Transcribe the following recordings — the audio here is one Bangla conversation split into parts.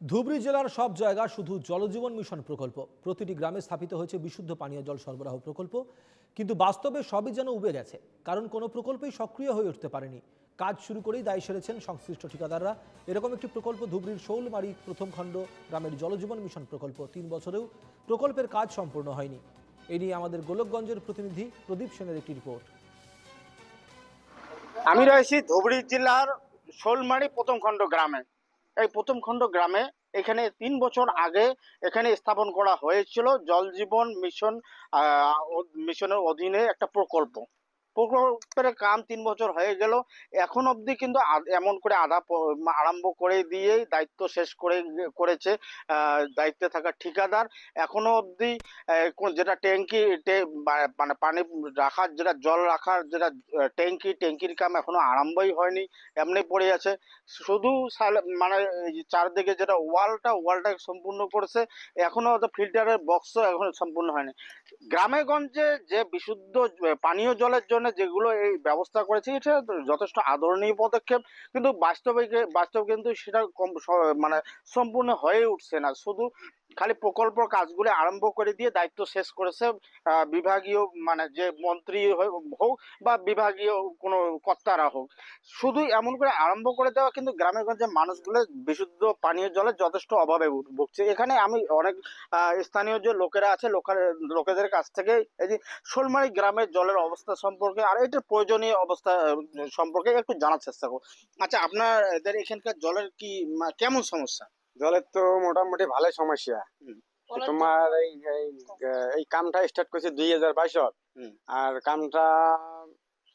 ধুবড়ী জেলার সব জায়গা শুধু জলজীবন মিশন প্রকল্প, প্রতিটি গ্রামে স্থাপিত হয়েছে বিশুদ্ধ পানীয় জল সরবরাহ প্রকল্প। কিন্তু বাস্তবে সবই যেন উবে গেছে, কারণ কোনো প্রকল্পই সক্রিয় হয়ে উঠতে পারেনি। কাজ শুরু করেই দায় সেরেছেন সংশ্লিষ্ট ঠিকাদাররা। এরকম একটি প্রকল্প ধুবড়ীর শৌলমারি প্রথম খণ্ড গ্রামের জলজীবন মিশন প্রকল্প। ৩ বছরেও প্রকল্পের কাজ সম্পূর্ণ হয়নি। এ নিয়ে আমাদের গোলকগঞ্জের প্রতিনিধি প্রদীপ সেনের একটি রিপোর্ট। আমি রয়েছি ধুবড়ী জেলার শোলমারি প্রথম খণ্ড গ্রামে। এই প্রথম খণ্ড গ্রামে এখানে ৩ বছর আগে এখানে স্থাপন করা হয়েছিল জল জীবন মিশন মিশনের অধীনে একটা প্রকল্পের কাম ৩ বছর হয়ে গেল। এখন অবধি কিন্তু এমন করে আরম্ভ করে দিয়ে দায়িত্ব শেষ করেছে দায়িত্বে থাকা ঠিকাদার। এখনো অবধি যেটা মানে পানি রাখার, যেটা জল রাখার যেটা ট্যাঙ্কির কাম এখনো আরম্ভই হয়নি, এমনি পড়ে আছে। শুধু মানে এই যে চারদিকে যেটা ওয়ালটা সম্পূর্ণ করেছে, এখনো ফিল্টারের বক্সও এখনো সম্পূর্ণ হয়নি। গ্রামে গঞ্জে যে বিশুদ্ধ পানীয় জলের জন্য যেগুলো এই ব্যবস্থা করেছে, এটা যথেষ্ট আদরণীয় পদক্ষেপ। কিন্তু বাস্তব কিন্তু সেটা মানে সম্পূর্ণ হয়ে উঠছে না। শুধু খালি প্রকল্প কাজগুলো আরম্ভ করে দিয়ে দায়িত্ব শেষ করেছে বিভাগীয়, মানে যে মন্ত্রী হোক বা বিভাগীয় কোনো কর্তারা হোক। শুধু এমন করে আরম্ভ করে দেওয়া, কিন্তু গ্রামে গঞ্জে মানুষগুলো বিশুদ্ধ পানীয় জলের যথেষ্ট অভাবে ভুগছে। এখানে আমি অনেক স্থানীয় যে লোকেরা আছে, লোকেদের কাছ থেকে এই যে শোলমারি গ্রামের জলের অবস্থা সম্পর্কে আর এটার প্রয়োজনীয় অবস্থা সম্পর্কে একটু জানার চেষ্টা করব। আচ্ছা, আপনাদের এখানকার জলের কি কেমন সমস্যা? জলের তো মোটামুটি ভালোই সমস্যা। হুম। তোমার এই কামটা স্টার্ট করছে 2022। হুম। আর কামটা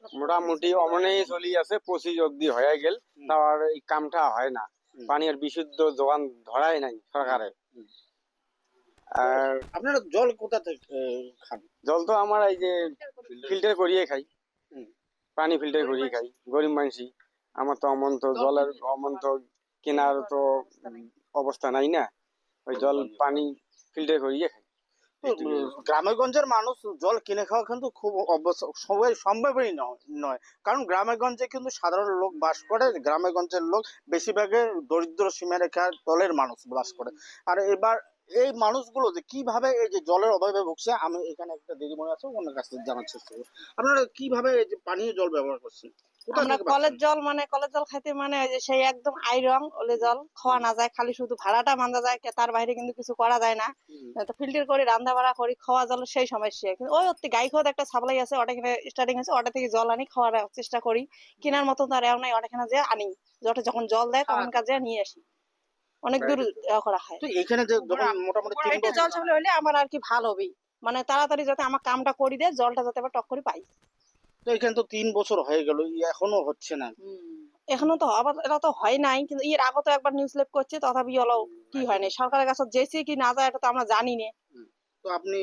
মোটামুটি অমনেই চলি আছে, 25 অব্দি হয়ে গেল। তাও আর এই কামটা হয় না। পানির বিশুদ্ধ যোগান ধরাই নাই সরকারে। আর আপনারা জল কোথা থেকে খান? জল তো আমার এই যে ফিল্টার করিয়ে খাই। হুম। পানি ফিল্টার করিয়ে খাই, গরিব মানুষই। আমার তো অমন তো কেনার তো অবস্থা নাই না। ওই জল পানি ফিল্টার করিয়ে খাই। গ্রামে গঞ্জের মানুষ জল কিনে খাওয়া কিন্তু খুব সবাই সম্ভবই নয়। কারণ গ্রামে গঞ্জে কিন্তু সাধারণ লোক বাস করে। গ্রামে গঞ্জের লোক বেশিরভাগে দরিদ্র সীমারেখার তলের মানুষ বাস করে। আর এবার এই মানুষগুলো যে কিভাবে এই যে জলের অভাবে ভুগছে, আমি এখানে একটা দিদিমণি আছে, ওনার কাছ থেকে জানার চেষ্টা করবো। আপনারা কিভাবে এই যে পানীয় জল ব্যবহার করছেন? কোথা আমরা থেকে কলের পাচ্ছেন? জল কলের জল খাইতে ওই যে সেই একদম আইরন ওলে জল খাওয়া না যায়, খালি শুধু ভাড়াটা বান্ধা যায়, তার বাইরে কিন্তু কিছু করা যায় না। তো ফিল্টার করে রান্না বাড়া করি, খাওয়া জলের সেই সমস্যা। কিন্তু ওই গাই খোদ একটা সাপ্লাই আছে, ওটা কিনে স্টার্টিং আছে, ওটা থেকে জল আনি খাওয়ার চেষ্টা করি। কেনার মতো তো আর এও নাই, ওটা কিনা যে আনি, যেটা যখন জল দেয় তখন কাজে নিয়ে আসি। অনেক দূর করা হয়। তো এখানে যে যখন মোটামুটি 3 এটা বছর জল সাপ্লাই হলে আমার আর কি ভালো হবেই, তাড়াতাড়ি যাতে আমার কামটা করি দেয়, জলটা যাতে আবার টক করে পাই। তো এখানে তো 3 বছর হয়ে গেল, এখনো হচ্ছে না। এখনো তো আবার এটা তো হয় নাই, কিন্তু এর আগে তো একবার নিউজ লেপ করছে, তথাপি হলো কি হয় নাই। সরকারের কাছে যেছে কি না যায় এটা তো আমরা জানি না। তো আপনি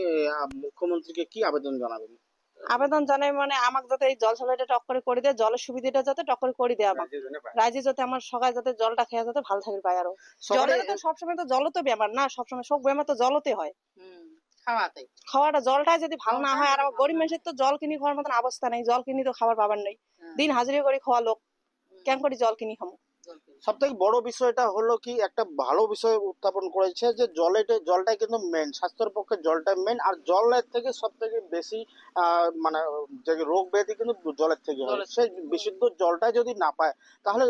মুখ্যমন্ত্রীকে কি আবেদন জানাবেন? আবেদন জানাই আমাকে যাতে এই জল সাপ্লাইটা টক করে দেয়, জলের সুবিধাটা যাতে টক করে দেয় আমাকে। রাইজে যাতে আমার সবাই যাতে জলটা খেয়ে যাতে ভালো থাকবে পায়। আরো জলের তো সবসময় তো জলও তো ব্যাপার না, সবসময় সব ব্যাপার তো জলতে হয়। খাওয়াটা জলটাই যদি ভালো না হয়, আর গরিব মানুষের তো জল কিনে খাওয়ার মতন অবস্থা নেই, জল কিনে তো খাবার পাবার নেই। দিন হাজিরি করে খাওয়া লোক কেন করে জল কিনি খাবো? সব থেকে বড় বিষয়টা হলো কি, একটা ভালো বিষয় উত্থাপন করেছে যে জলটাই কিন্তু মেন, স্বাস্থ্যের পক্ষে জলটা মেন। আর জলের থেকে সব থেকে বেশি মানে যে রোগ ব্যাধি কিন্তু জলের থেকে হয়। সেই বিশুদ্ধ জলটা যদি না পায়, তাহলে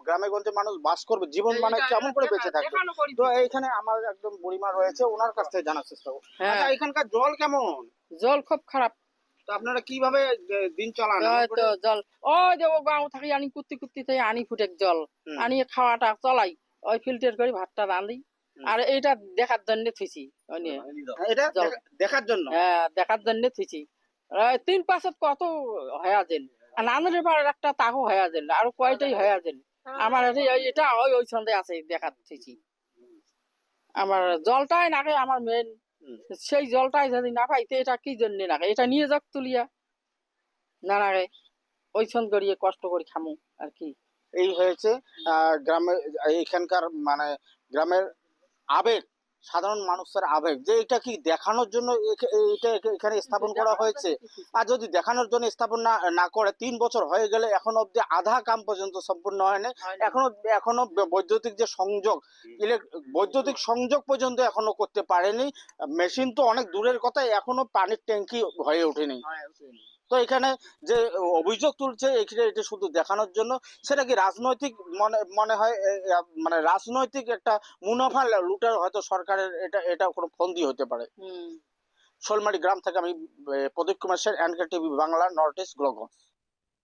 গ্রামে গঞ্জে মানুষ বাস করবে, জীবন মানে কেমন করে বেঁচে থাকবে? তো এইখানে আমার একদম বুড়িমা রয়েছে, ওনার কাছ থেকে জানার চেষ্টা করবো। আচ্ছা, এখানকার জল কেমন? জল খুব খারাপ। তো আপনারা কিভাবে দিন চালান? তো জল ওই যে ও গাঁও থাকি আনি কুত্তি থেকে আনি ফুটেক জল আনি খাওয়াটা চলাই, ওই ফিল্টার করে ভাতটা রাঁধি। আর এইটা দেখার জন্য থুইছি, এটা দেখার জন্য? হ্যাঁ, দেখার জন্য থুইছি। 3-5 কত হয়ে যেন, আর নানুর এবার একটা তাহো হয়ে যেন, আর কয়টাই হয়ে যেন। আমার এটা ওই সন্ধে আছে দেখার থুইছি। আমার জলটাই নাকে আমার মেন, সেই জলটাই যদি না পাই তো এটা কি জন্য নাকে, এটা নিয়ে যাক তুলিয়া না নাগে ওইখান করিয়ে কষ্ট করে খামু আর কি। এই হয়েছে গ্রামে এখানকার মানে গ্রামের আবেগ, সাধারণ মানুষের আবেগ, যে এটা কি দেখানোর জন্য এটা এখানে স্থাপন করা হয়েছে। আর যদি দেখানোর জন্য স্থাপন না না করে 3 বছর হয়ে গেলে এখন অব্দি আধা কাম পর্যন্ত সম্পূর্ণ হয়নি। এখনো বৈদ্যুতিক যে সংযোগ, বৈদ্যুতিক সংযোগ পর্যন্ত এখনো করতে পারেনি। মেশিন তো অনেক দূরের কথা, এখনো পানির ট্যাঙ্কি হয়ে ওঠেনি। তো এখানে যে অভিযোগ তুলছে এটা শুধু দেখানোর জন্য, সেটা কি রাজনৈতিক মনে হয়, মানে রাজনৈতিক একটা মুনাফা লুটার হয়তো সরকারের এটা কোনো ফন্দি হতে পারে। শোলমারি গ্রাম থেকে আমি Pradip Kumar Sen, NK TV Bangla, north east, Golganj.